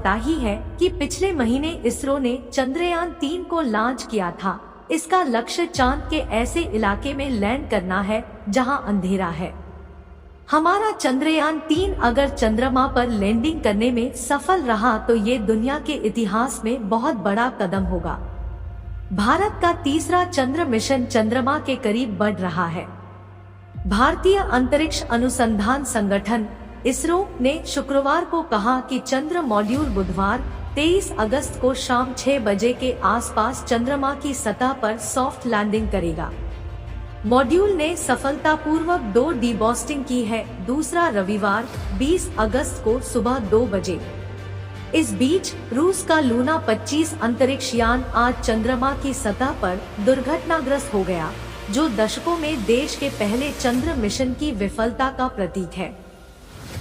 पता ही है कि पिछले महीने इसरो ने चंद्रयान 3 को लॉन्च किया था। इसका लक्ष्य चांद के ऐसे इलाके में लैंड करना है जहां अंधेरा है। हमारा चंद्रयान 3 अगर चंद्रमा पर लैंडिंग करने में सफल रहा तो ये दुनिया के इतिहास में बहुत बड़ा कदम होगा। भारत का तीसरा चंद्र मिशन चंद्रमा के करीब बढ़ रहा है। भारतीय अंतरिक्ष अनुसंधान संगठन इसरो ने शुक्रवार को कहा कि चंद्र मॉड्यूल बुधवार 23 अगस्त को शाम 6 बजे के आसपास चंद्रमा की सतह पर सॉफ्ट लैंडिंग करेगा। मॉड्यूल ने सफलतापूर्वक 2 डीबॉस्टिंग की है, दूसरा रविवार 20 अगस्त को सुबह 2 बजे। इस बीच रूस का लूना 25 अंतरिक्ष यान आज चंद्रमा की सतह पर दुर्घटनाग्रस्त हो गया, जो दशकों में देश के पहले चंद्र मिशन की विफलता का प्रतीक है।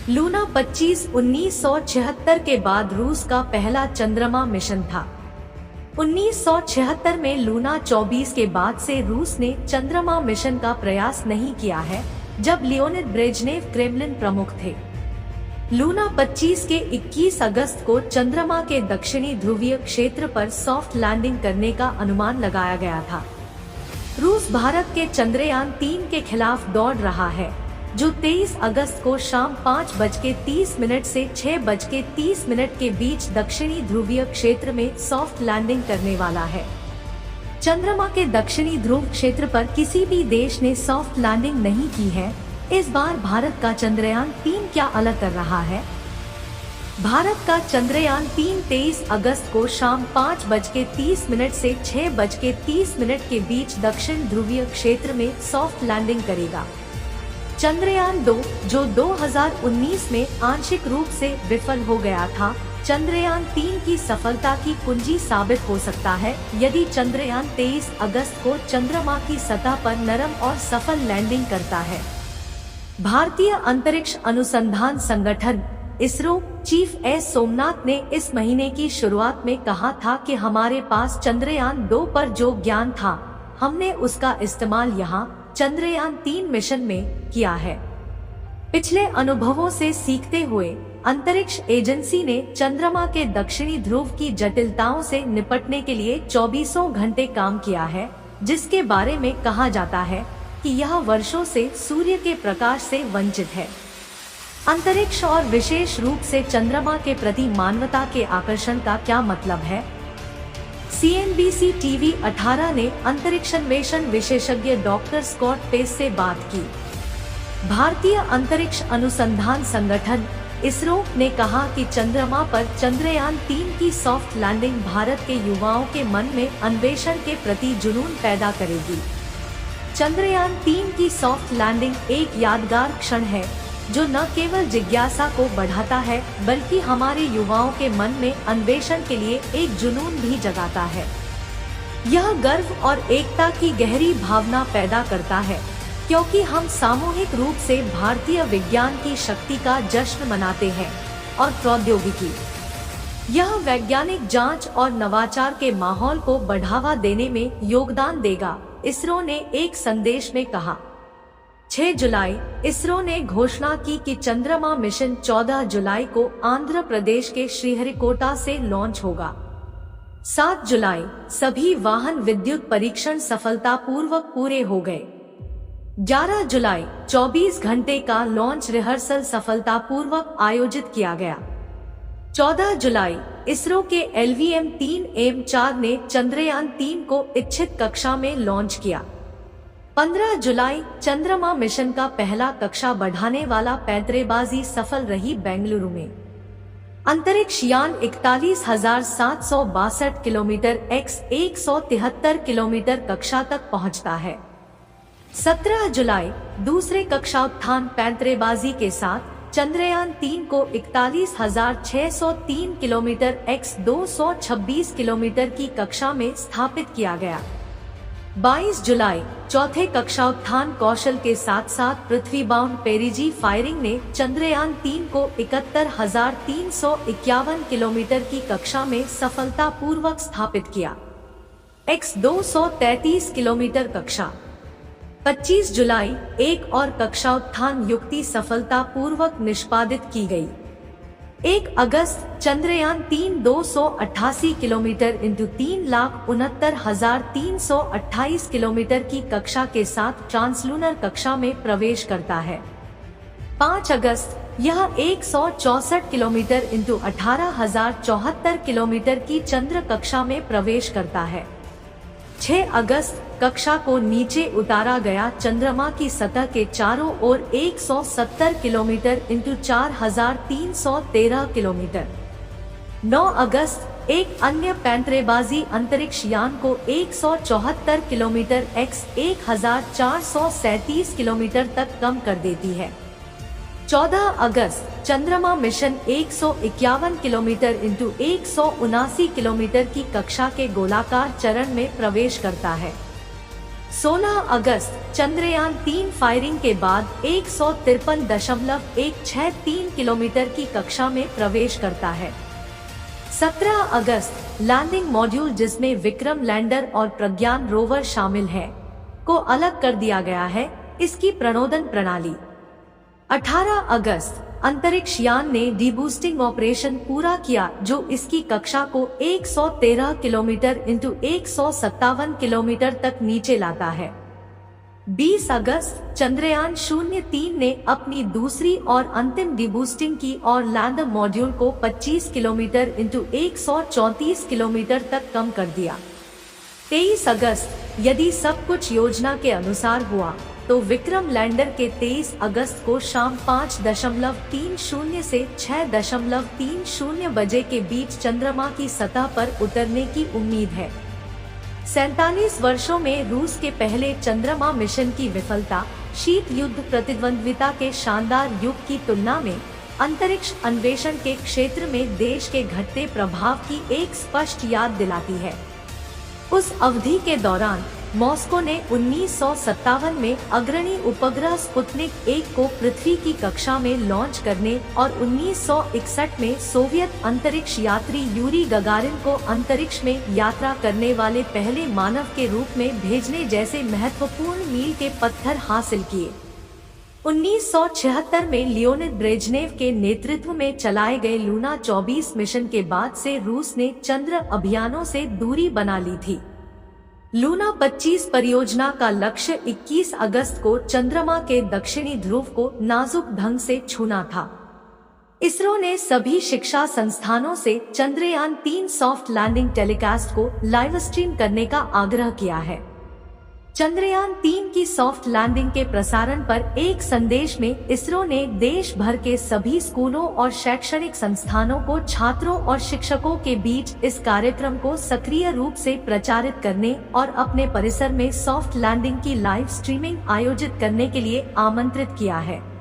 लूना 25 1976 के बाद रूस का पहला चंद्रमा मिशन था। 1976 में लूना 24 के बाद से रूस ने चंद्रमा मिशन का प्रयास नहीं किया है, जब लियोनिड ब्रेजनेव क्रेमलिन प्रमुख थे। लूना 25 के 21 अगस्त को चंद्रमा के दक्षिणी ध्रुवीय क्षेत्र पर सॉफ्ट लैंडिंग करने का अनुमान लगाया गया था। रूस भारत के चंद्रयान 3 के खिलाफ दौड़ रहा है, जो 23 अगस्त को शाम 5:30 से 6:30 के बीच दक्षिणी ध्रुवीय क्षेत्र में सॉफ्ट लैंडिंग करने वाला है। चंद्रमा के दक्षिणी ध्रुव क्षेत्र पर किसी भी देश ने सॉफ्ट लैंडिंग नहीं की है। इस बार भारत का चंद्रयान 3 क्या अलग कर रहा है? भारत का चंद्रयान 3 23 अगस्त को शाम 5:30 से 6:30 के बीच दक्षिण ध्रुवीय क्षेत्र में सॉफ्ट लैंडिंग करेगा। चंद्रयान 2, जो 2019 में आंशिक रूप से विफल हो गया था, चंद्रयान 3 की सफलता की कुंजी साबित हो सकता है यदि चंद्रयान 23 अगस्त को चंद्रमा की सतह पर नरम और सफल लैंडिंग करता है। भारतीय अंतरिक्ष अनुसंधान संगठन इसरो चीफ एस सोमनाथ ने इस महीने की शुरुआत में कहा था कि हमारे पास चंद्रयान 2 पर जो ज्ञान था, हमने उसका इस्तेमाल यहाँ चंद्रयान 3 मिशन में किया है। पिछले अनुभवों से सीखते हुए अंतरिक्ष एजेंसी ने चंद्रमा के दक्षिणी ध्रुव की जटिलताओं से निपटने के लिए 24 घंटे काम किया है, जिसके बारे में कहा जाता है कि यह वर्षों से सूर्य के प्रकाश से वंचित है। अंतरिक्ष और विशेष रूप से चंद्रमा के प्रति मानवता के आकर्षण का क्या मतलब है? CNBC TV 18 ने अंतरिक्षन्वेषण विशेषज्ञ डॉक्टर स्कॉट पेस से बात की। भारतीय अंतरिक्ष अनुसंधान संगठन इसरो ने कहा कि चंद्रमा पर चंद्रयान 3 की सॉफ्ट लैंडिंग भारत के युवाओं के मन में अन्वेषण के प्रति जुनून पैदा करेगी। चंद्रयान 3 की सॉफ्ट लैंडिंग एक यादगार क्षण है, जो न केवल जिज्ञासा को बढ़ाता है बल्कि हमारे युवाओं के मन में अन्वेषण के लिए एक जुनून भी जगाता है। यह गर्व और एकता की गहरी भावना पैदा करता है, क्योंकि हम सामूहिक रूप से भारतीय विज्ञान की शक्ति का जश्न मनाते हैं और प्रौद्योगिकी, यह वैज्ञानिक जांच और नवाचार के माहौल को बढ़ावा देने में योगदान देगा, इसरो ने एक संदेश में कहा। 6 जुलाई इसरो ने घोषणा की कि चंद्रमा मिशन 14 जुलाई को आंध्र प्रदेश के श्रीहरिकोटा से लॉन्च होगा। 7 जुलाई सभी वाहन विद्युत परीक्षण सफलतापूर्वक पूरे हो गए। 11 जुलाई 24 घंटे का लॉन्च रिहर्सल सफलतापूर्वक आयोजित किया गया। 14 जुलाई इसरो के LVM-3M4 ने चंद्रयान 3 को इच्छित कक्षा में लॉन्च किया। 15 जुलाई चंद्रमा मिशन का पहला कक्षा बढ़ाने वाला पैंतरेबाजी सफल रही। बेंगलुरु में अंतरिक्ष यान 41,762 किलोमीटर x 173 किलोमीटर कक्षा तक पहुंचता है। 17 जुलाई दूसरे कक्षा उत्थान पैंतरेबाजी के साथ चंद्रयान 3 को 41,603 किलोमीटर x 226 किलोमीटर की कक्षा में स्थापित किया गया। 22 जुलाई चौथे कक्षा उत्थान कौशल के साथ साथ पृथ्वी बाउंड पेरिजी फायरिंग ने चंद्रयान 3 को 71,351 किलोमीटर की कक्षा में सफलतापूर्वक स्थापित किया। x 233 किलोमीटर कक्षा। 25 जुलाई एक और कक्षा उत्थान युक्ति सफलतापूर्वक निष्पादित की गई। 1 अगस्त चंद्रयान 3 288 किलोमीटर इंटू 3,69,328 किलोमीटर की कक्षा के साथ ट्रांसलूनर कक्षा में प्रवेश करता है। 5 अगस्त यह 164 किलोमीटर इंटू 18,074 किलोमीटर की चंद्र कक्षा में प्रवेश करता है। 6 अगस्त कक्षा को नीचे उतारा गया चंद्रमा की सतह के चारों ओर 170 किलोमीटर इंटू 4,313 किलोमीटर। 9 अगस्त एक अन्य पैंतरेबाजी अंतरिक्ष यान को 174 किलोमीटर x 1,437 किलोमीटर तक कम कर देती है। 14 अगस्त चंद्रमा मिशन 151 किलोमीटर इंटू 179 किलोमीटर की कक्षा के गोलाकार चरण में प्रवेश करता है। 16 अगस्त चंद्रयान 3 फायरिंग के बाद 153.163 किलोमीटर की कक्षा में प्रवेश करता है। 17 अगस्त लैंडिंग मॉड्यूल, जिसमें विक्रम लैंडर और प्रज्ञान रोवर शामिल है, को अलग कर दिया गया है। इसकी प्रणोदन प्रणाली। 18 अगस्त अंतरिक्ष यान ने डीबूस्टिंग ऑपरेशन पूरा किया, जो इसकी कक्षा को 113 किलोमीटर इंटू 157 किलोमीटर तक नीचे लाता है। 20 अगस्त चंद्रयान 03 ने अपनी दूसरी और अंतिम डीबूस्टिंग की और लैंडर मॉड्यूल को 25 किलोमीटर इंटू 134 किलोमीटर तक कम कर दिया। 23 अगस्त यदि सब कुछ योजना के अनुसार हुआ तो विक्रम लैंडर के 23 अगस्त को शाम 5.30 से 6.30 बजे के बीच चंद्रमा की सतह पर उतरने की उम्मीद है। 47 वर्षों में रूस के पहले चंद्रमा मिशन की विफलता शीत युद्ध प्रतिद्वंद्विता के शानदार युग की तुलना में अंतरिक्ष अन्वेषण के क्षेत्र में देश के घटते प्रभाव की एक स्पष्ट याद दिलाती है। उस अवधि के दौरान मॉस्को ने 1957 में अग्रणी उपग्रह स्पुतनिक 1 को पृथ्वी की कक्षा में लॉन्च करने और 1961 में सोवियत अंतरिक्ष यात्री यूरी गगारिन को अंतरिक्ष में यात्रा करने वाले पहले मानव के रूप में भेजने जैसे महत्वपूर्ण मील के पत्थर हासिल किए। 1976 में लियोनिद ब्रेजनेव के नेतृत्व में चलाए गए लूना 24 मिशन के बाद से रूस ने चंद्र अभियानों से दूरी बना ली थी। लूना 25 परियोजना का लक्ष्य 21 अगस्त को चंद्रमा के दक्षिणी ध्रुव को नाजुक ढंग से छूना था। इसरो ने सभी शिक्षा संस्थानों से चंद्रयान 3 सॉफ्ट लैंडिंग टेलीकास्ट को लाइव स्ट्रीम करने का आग्रह किया है। चंद्रयान 3 की सॉफ्ट लैंडिंग के प्रसारण पर एक संदेश में इसरो ने देश भर के सभी स्कूलों और शैक्षणिक संस्थानों को छात्रों और शिक्षकों के बीच इस कार्यक्रम को सक्रिय रूप से प्रचारित करने और अपने परिसर में सॉफ्ट लैंडिंग की लाइव स्ट्रीमिंग आयोजित करने के लिए आमंत्रित किया है।